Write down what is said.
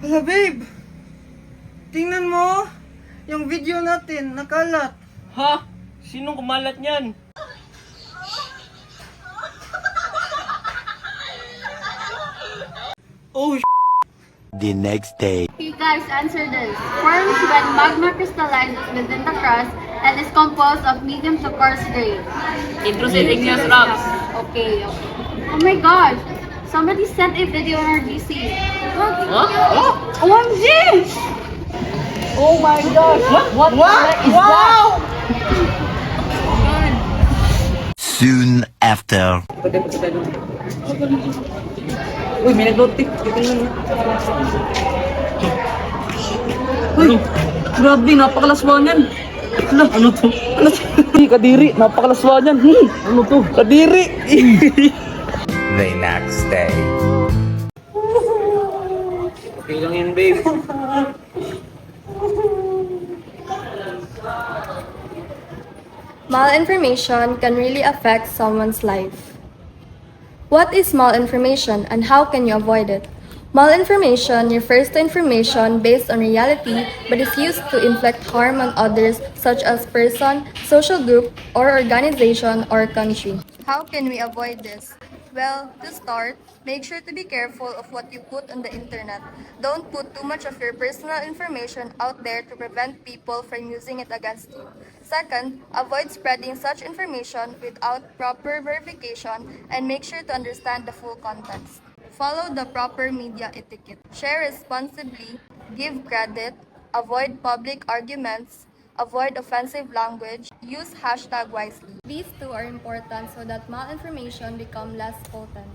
Hala, babe! Tingnan mo! Yung video natin, nakalat. Ha? Sinong kumalat niyan? Oh, The next day. Okay guys, answer this. Forms when magma crystallizes within the crust and is composed of medium to coarse grain. Intrusive igneous rocks. Okay. Oh my gosh! Somebody sent a video on our GC. Huh? OMG! oh my gosh! What? Wow! Soon after. Uy, may nag-notif. Uy, grabe, napakalaswa niyan. Ano to? Ano to? Kadiri, napakalaswa niyan. Ano to? Kadiri. The next day. Okay lang yan, babe. Malinformation can really affect someone's life. What is malinformation and how can you avoid it? Malinformation refers to information based on reality but is used to inflict harm on others such as person, social group, or organization or country. How can we avoid this? Well, to start, make sure to be careful of what you put on the internet. Don't put too much of your personal information out there to prevent people from using it against you. Second, avoid spreading such information without proper verification and make sure to understand the full context. Follow the proper media etiquette. Share responsibly, give credit, avoid public arguments, avoid offensive language, use hashtag wisely. These two are important so that malinformation become less potent.